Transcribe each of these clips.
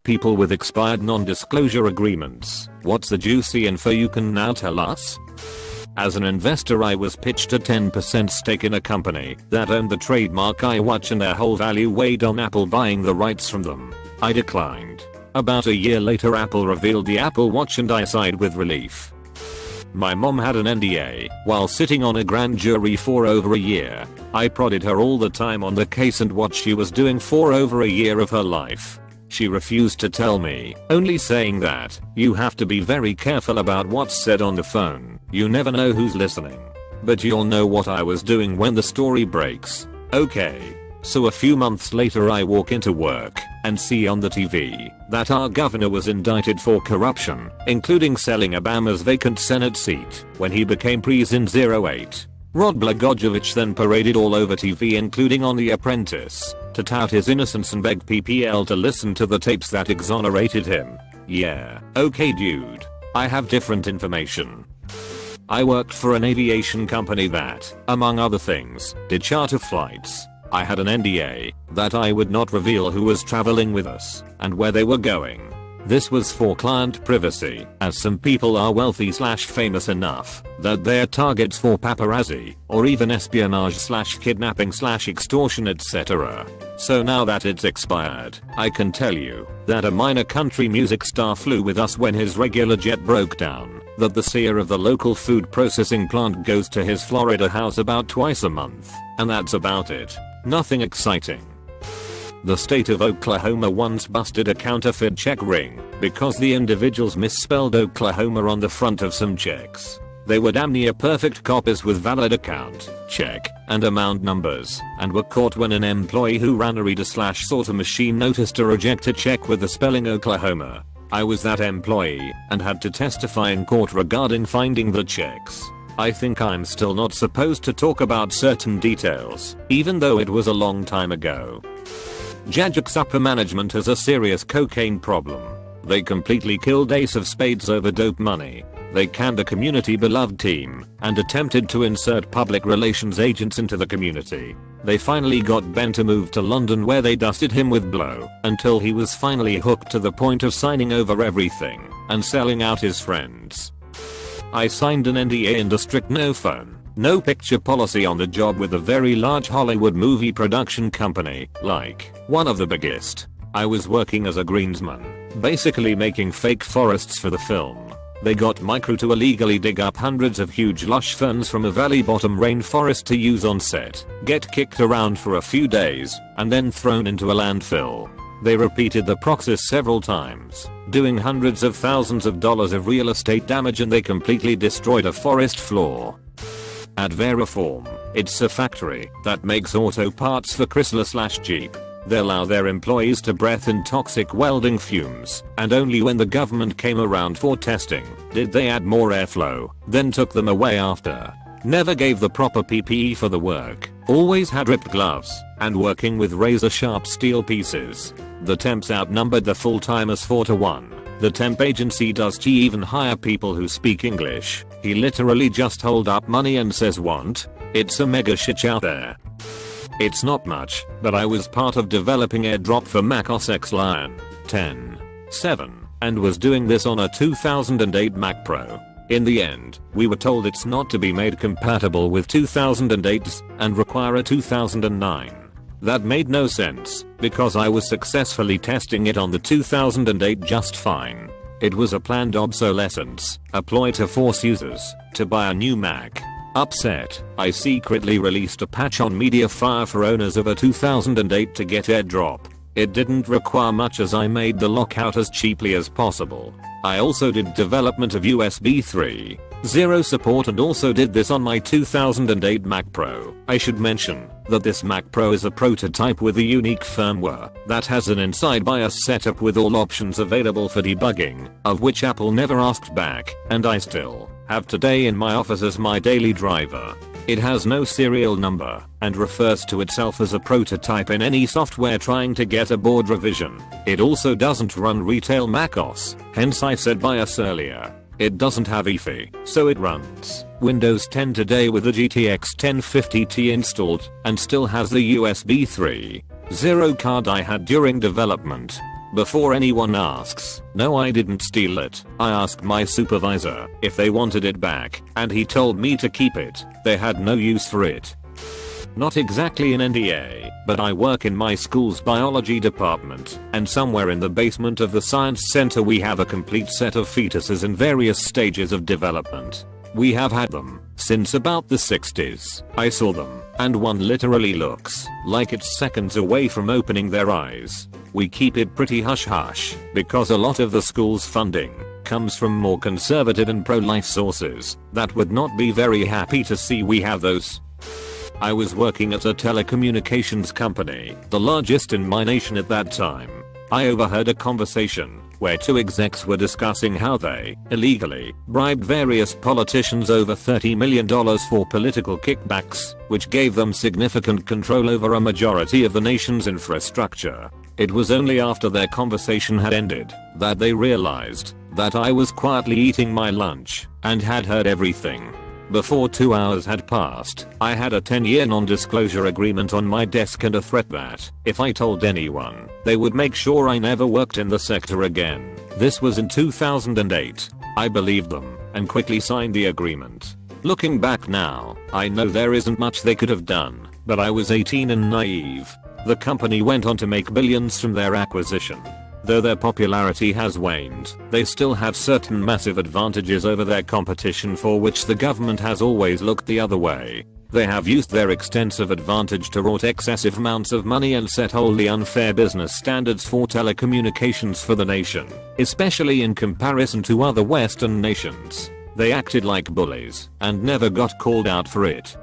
People with expired non-disclosure agreements. What's the juicy info you can now tell us? As an investor, I was pitched a 10% stake in a company that owned the trademark iWatch and their whole value weighed on Apple buying the rights from them. I declined. About a year later, Apple revealed the Apple Watch and I sighed with relief. My mom had an NDA while sitting on a grand jury for over a year. I prodded her all the time on the case and what she was doing for over a year of her life. She refused to tell me, only saying that, "You have to be very careful about what's said on the phone. You never know who's listening." But you'll know what I was doing when the story breaks. Okay. So a few months later I walk into work and see on the TV that our governor was indicted for corruption, including selling Obama's vacant Senate seat when he became president in 08. Rod Blagojevich then paraded all over TV, including on The Apprentice, to tout his innocence and begged PPL to listen to the tapes that exonerated him. Yeah, okay dude. I have different information. I worked for an aviation company that, among other things, did charter flights. I had an NDA that I would not reveal who was traveling with us and where they were going. This was for client privacy, as some people are wealthy/famous enough that they're targets for paparazzi or even espionage/kidnapping/extortion, etc. So now that it's expired, I can tell you that a minor country music star flew with us when his regular jet broke down, that the CEO of the local food processing plant goes to his Florida house about twice a month, and that's about it. Nothing exciting. The state of Oklahoma once busted a counterfeit check ring because the individuals misspelled Oklahoma on the front of some checks. They were damn near perfect copies with valid account, check, and amount numbers, and were caught when an employee who ran a reader/sorter machine noticed to reject a check with the spelling Oklahoma. I was that employee and had to testify in court regarding finding the checks. I think I'm still not supposed to talk about certain details, even though it was a long time ago. Jajik's upper management has a serious cocaine problem. They completely killed Ace of Spades over dope money. They canned a community beloved team and attempted to insert public relations agents into the community. They finally got Ben to move to London, where they dusted him with blow until he was finally hooked to the point of signing over everything and selling out his friends. I signed an NDA and a strict no phone, no picture policy on the job with a very large Hollywood movie production company, like one of the biggest. I was working as a greensman, basically making fake forests for the film. They got my crew to illegally dig up hundreds of huge lush ferns from a valley bottom rainforest to use on set, get kicked around for a few days, and then thrown into a landfill. They repeated the process several times, doing hundreds of thousands of dollars of real estate damage, and they completely destroyed a forest floor. At Veriform, it's a factory that makes auto parts for Chrysler/Jeep. They allow their employees to breathe in toxic welding fumes, and only when the government came around for testing did they add more airflow, then took them away after. Never gave the proper PPE for the work, always had ripped gloves, and working with razor sharp steel pieces. The temps outnumbered the full-timers 4-1. The temp agency does even hire people who speak English. He literally just hold up money and says want. It's a mega shit out there. It's not much, but I was part of developing AirDrop for Mac OS X Lion 10.7 and was doing this on a 2008 Mac Pro. In the end, we were told it's not to be made compatible with 2008s and require a 2009. That made no sense, because I was successfully testing it on the 2008 just fine. It was a planned obsolescence, a ploy to force users to buy a new Mac. Upset, I secretly released a patch on MediaFire for owners of a 2008 to get AirDrop. It didn't require much, as I made the lockout as cheaply as possible. I also did development of USB 3.0 support and also did this on my 2008 Mac Pro. I should mention that this Mac Pro is a prototype with a unique firmware that has an inside BIOS setup with all options available for debugging, of which Apple never asked back, and I still have today in my office as my daily driver. It has no serial number and refers to itself as a prototype in any software trying to get a board revision. It also doesn't run retail macOS, hence I said BIOS earlier. It doesn't have EFI, so it runs Windows 10 today with the GTX 1050T installed and still has the USB 3.0 card I had during development. Before anyone asks, no, I didn't steal it. I asked my supervisor if they wanted it back, and he told me to keep it. They had no use for it. Not exactly an NDA, but I work in my school's biology department, and somewhere in the basement of the science center we have a complete set of fetuses in various stages of development. We have had them since about the 60s. I saw them, and one literally looks like it's seconds away from opening their eyes. We keep it pretty hush hush because a lot of the school's funding comes from more conservative and pro-life sources that would not be very happy to see we have those. I was working at a telecommunications company, the largest in my nation at that time. I overheard a conversation where two execs were discussing how they illegally bribed various politicians over $30 million for political kickbacks, which gave them significant control over a majority of the nation's infrastructure. It was only after their conversation had ended that they realized that I was quietly eating my lunch and had heard everything. Before 2 hours had passed, I had a 10-year non-disclosure agreement on my desk and a threat that, if I told anyone, they would make sure I never worked in the sector again. This was in 2008. I believed them and quickly signed the agreement. Looking back now, I know there isn't much they could have done, but I was 18 and naive. The company went on to make billions from their acquisition. Though their popularity has waned, they still have certain massive advantages over their competition for which the government has always looked the other way. They have used their extensive advantage to rot excessive amounts of money and set wholly unfair business standards for telecommunications for the nation, especially in comparison to other Western nations. They acted like bullies and never got called out for it.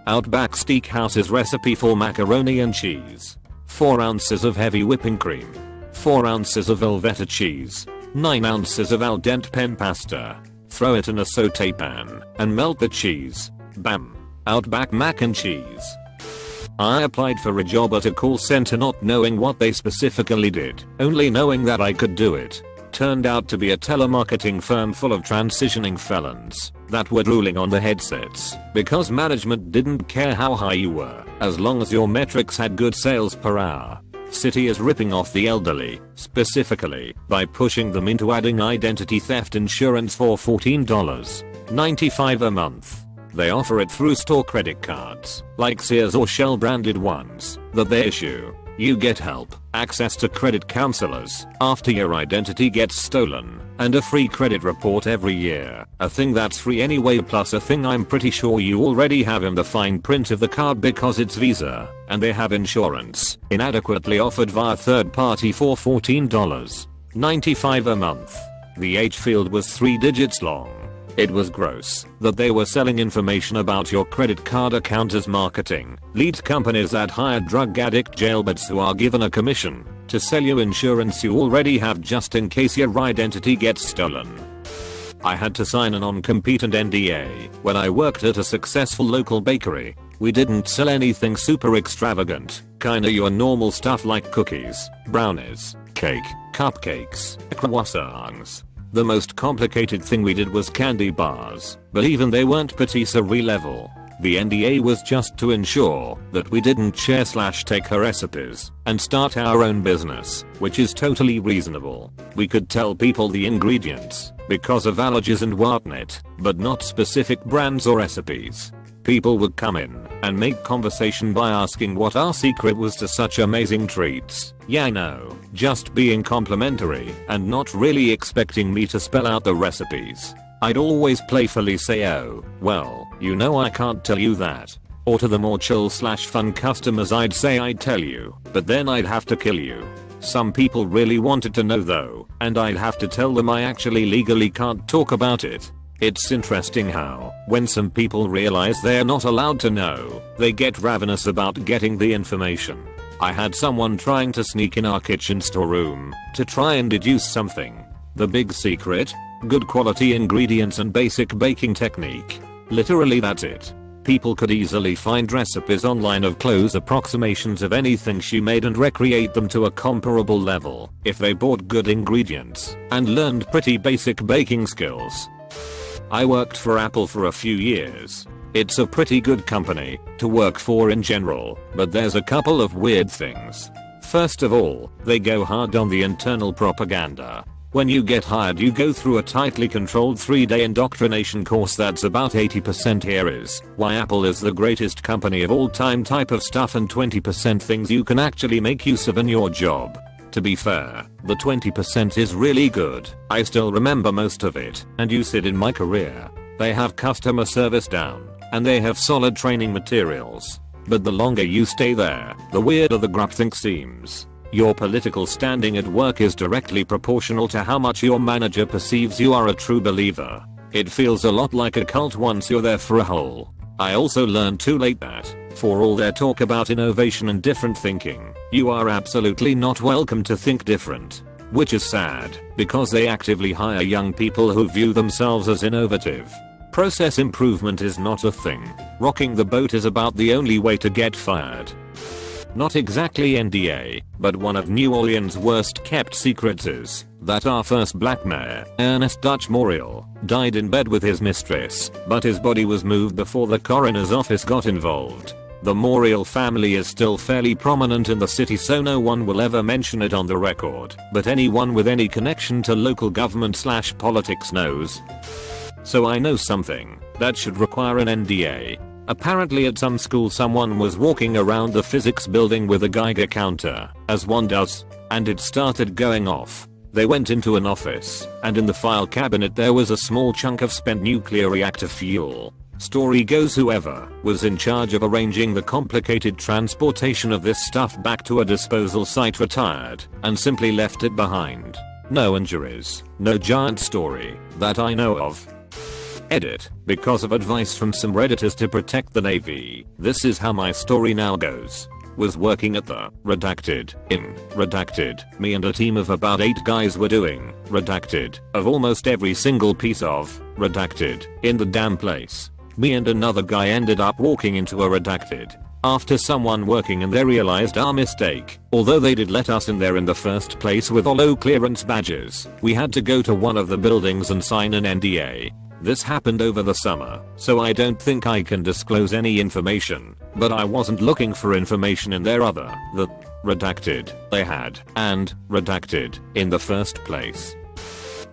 Outback Steakhouse's recipe for macaroni and cheese. 4 ounces of heavy whipping cream. 4 ounces of Velveeta cheese. 9 ounces of al dente pen pasta. Throw it in a saute pan and melt the cheese. Bam. Outback mac and cheese. I applied for a job at a call center not knowing what they specifically did, only knowing that I could do it. Turned out to be a telemarketing firm full of transitioning felons that were drooling on the headsets because management didn't care how high you were as long as your metrics had good sales per hour. City is ripping off the elderly, specifically by pushing them into adding identity theft insurance for $14.95 a month. They offer it through store credit cards, like Sears or Shell branded ones, that they issue. You get help, access to credit counselors after your identity gets stolen, and a free credit report every year. A thing that's free anyway, plus a thing I'm pretty sure you already have in the fine print of the card because it's Visa, and they have insurance inadequately offered via third party for $14.95 a month. The H field was 3 digits long. It was gross that they were selling information about your credit card account as marketing lead companies that hire drug addict jailbirds who are given a commission to sell you insurance you already have just in case your identity gets stolen. I had to sign a non-compete and NDA when I worked at a successful local bakery. We didn't sell anything super extravagant, kinda your normal stuff like cookies, brownies, cake, cupcakes, croissants. The most complicated thing we did was candy bars, but even they weren't patisserie level. The NDA was just to ensure that we didn't share/take her recipes and start our own business, which is totally reasonable. We could tell people the ingredients because of allergies and whatnot, but not specific brands or recipes. People would come in and make conversation by asking what our secret was to such amazing treats. Yeah, I know, just being complimentary and not really expecting me to spell out the recipes. I'd always playfully say, oh, well, you know I can't tell you that. Or to the more chill/fun customers I'd say I'd tell you, but then I'd have to kill you. Some people really wanted to know though, and I'd have to tell them I actually legally can't talk about it. It's interesting how, when some people realize they're not allowed to know, they get ravenous about getting the information. I had someone trying to sneak in our kitchen storeroom to try and deduce something. The big secret? Good quality ingredients and basic baking technique. Literally that's it. People could easily find recipes online of close approximations of anything she made and recreate them to a comparable level if they bought good ingredients and learned pretty basic baking skills. I worked for Apple for a few years. It's a pretty good company to work for in general, but there's a couple of weird things. First of all, they go hard on the internal propaganda. When you get hired you go through a tightly controlled 3-day indoctrination course that's about 80% here is why Apple is the greatest company of all time type of stuff and 20% things you can actually make use of in your job. To be fair, the 20% is really good. I still remember most of it and use it in my career. They have customer service down and they have solid training materials. But the longer you stay there, the weirder the groupthink seems. Your political standing at work is directly proportional to how much your manager perceives you are a true believer. It feels a lot like a cult once you're there for a whole. I also learned too late that, for all their talk about innovation and different thinking, you are absolutely not welcome to think different. Which is sad, because they actively hire young people who view themselves as innovative. Process improvement is not a thing. Rocking the boat is about the only way to get fired. Not exactly NDA, but one of New Orleans' worst kept secrets is that our first black mayor, Ernest Dutch Morial, died in bed with his mistress, but his body was moved before the coroner's office got involved. The Morial family is still fairly prominent in the city so no one will ever mention it on the record, but anyone with any connection to local government/politics knows. So I know something that should require an NDA. Apparently at some school someone was walking around the physics building with a Geiger counter, as one does, and it started going off. They went into an office, and in the file cabinet there was a small chunk of spent nuclear reactor fuel. Story goes whoever was in charge of arranging the complicated transportation of this stuff back to a disposal site retired, and simply left it behind. No injuries, no giant story, that I know of. Edit, because of advice from some redditors to protect the Navy, this is how my story now goes. Was working at the redacted in redacted. Me and a team of about 8 guys were doing redacted of almost every single piece of redacted in the damn place. Me and another guy ended up walking into a redacted after someone working and they realized our mistake. Although they did let us in there in the first place with all clearance badges, we had to go to one of the buildings and sign an NDA. This happened over the summer, so I don't think I can disclose any information, but I wasn't looking for information in their the redacted they had and redacted in the first place.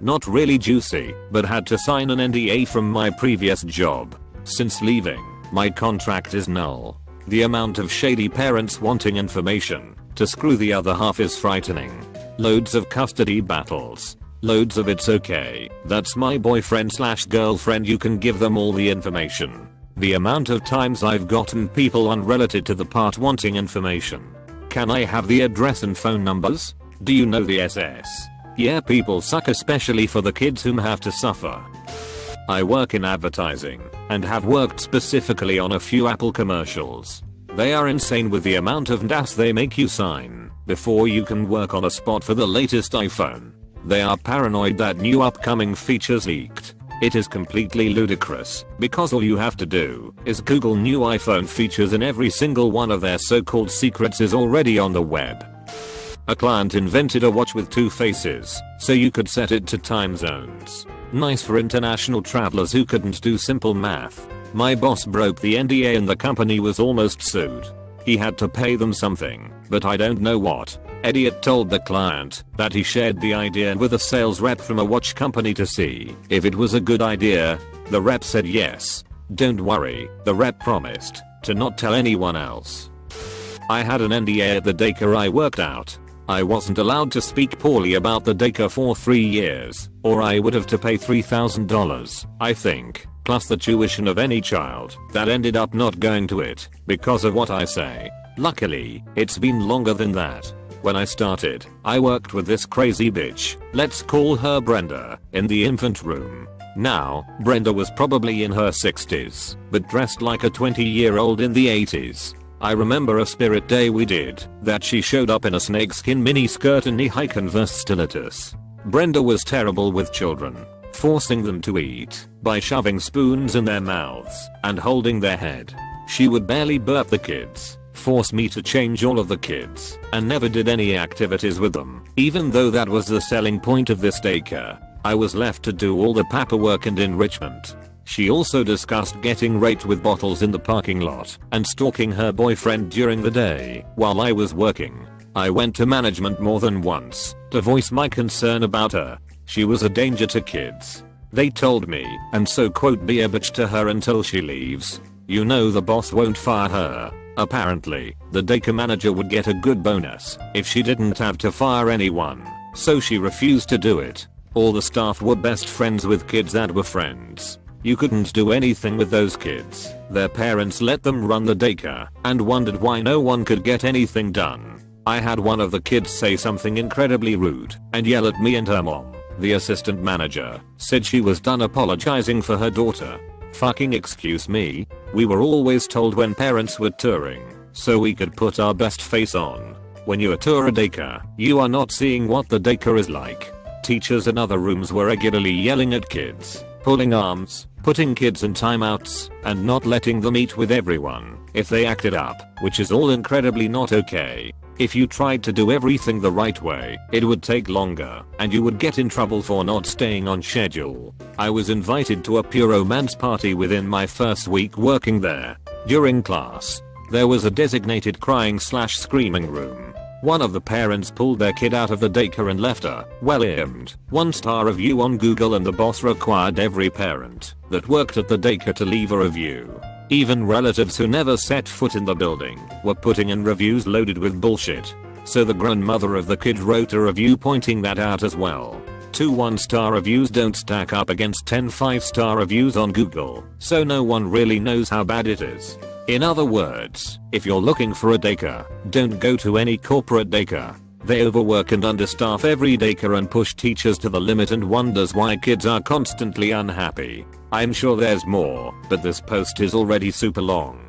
Not really juicy, but had to sign an NDA from my previous job. Since leaving, my contract is null. The amount of shady parents wanting information to screw the other half is frightening. Loads of custody battles. Loads of it's okay, that's my boyfriend/girlfriend, you can give them all the information. The amount of times I've gotten people unrelated to the part wanting information. Can I have the address and phone numbers? Do you know the SS? Yeah, people suck, especially for the kids whom have to suffer. I work in advertising and have worked specifically on a few Apple commercials. They are insane with the amount of NDAs they make you sign before you can work on a spot for the latest iPhone. They are paranoid that new upcoming features leaked. It is completely ludicrous, because all you have to do is Google new iPhone features and every single one of their so-called secrets is already on the web. A client invented a watch with 2 faces, so you could set it to time zones. Nice for international travelers who couldn't do simple math. My boss broke the NDA and the company was almost sued. He had to pay them something, but I don't know what. Elliot told the client that he shared the idea with a sales rep from a watch company to see if it was a good idea. The rep said yes. Don't worry, the rep promised to not tell anyone else. I had an NDA at the daycare I worked out. I wasn't allowed to speak poorly about the daycare for 3 years, or I would have to pay $3,000, I think, plus the tuition of any child that ended up not going to it because of what I say. Luckily, it's been longer than that. When I started, I worked with this crazy bitch, let's call her Brenda, in the infant room. Now, Brenda was probably in her 60s, but dressed like a 20-year-old in the 80s. I remember a spirit day we did that she showed up in a snakeskin miniskirt and knee-high Converse stilettos. Brenda was terrible with children, forcing them to eat by shoving spoons in their mouths and holding their head. She would barely burp the kids, force me to change all of the kids, and never did any activities with them. Even though that was the selling point of this daycare, I was left to do all the paperwork and enrichment. She also discussed getting raped with bottles in the parking lot and stalking her boyfriend during the day while I was working. I went to management more than once to voice my concern about her. She was a danger to kids. They told me, and so quote, be a bitch to her until she leaves. You know the boss won't fire her. Apparently, the daycare manager would get a good bonus if she didn't have to fire anyone, so she refused to do it. All the staff were best friends with kids that were friends. You couldn't do anything with those kids. Their parents let them run the daycare and wondered why no one could get anything done. I had one of the kids say something incredibly rude and yell at me and her mom. The assistant manager said she was done apologizing for her daughter. Fucking excuse me? We were always told when parents were touring, so we could put our best face on. When you tour a daycare, you are not seeing what the daycare is like. Teachers in other rooms were regularly yelling at kids, pulling arms, putting kids in timeouts, and not letting them eat with everyone if they acted up, which is all incredibly not okay. If you tried to do everything the right way, it would take longer, and you would get in trouble for not staying on schedule. I was invited to a pure romance party within my first week working there. During class, there was a designated crying/screaming room. One of the parents pulled their kid out of the daycare and left a well-aimed 1-star review on Google, and the boss required every parent that worked at the daycare to leave a review. Even relatives who never set foot in the building were putting in reviews loaded with bullshit. So the grandmother of the kid wrote a review pointing that out as well. 2 1-star reviews don't stack up against 10 5-star reviews on Google, so no one really knows how bad it is. In other words, if you're looking for a daycare, don't go to any corporate daycare. They overwork and understaff every daycare and push teachers to the limit and wonders why kids are constantly unhappy. I'm sure there's more, but this post is already super long.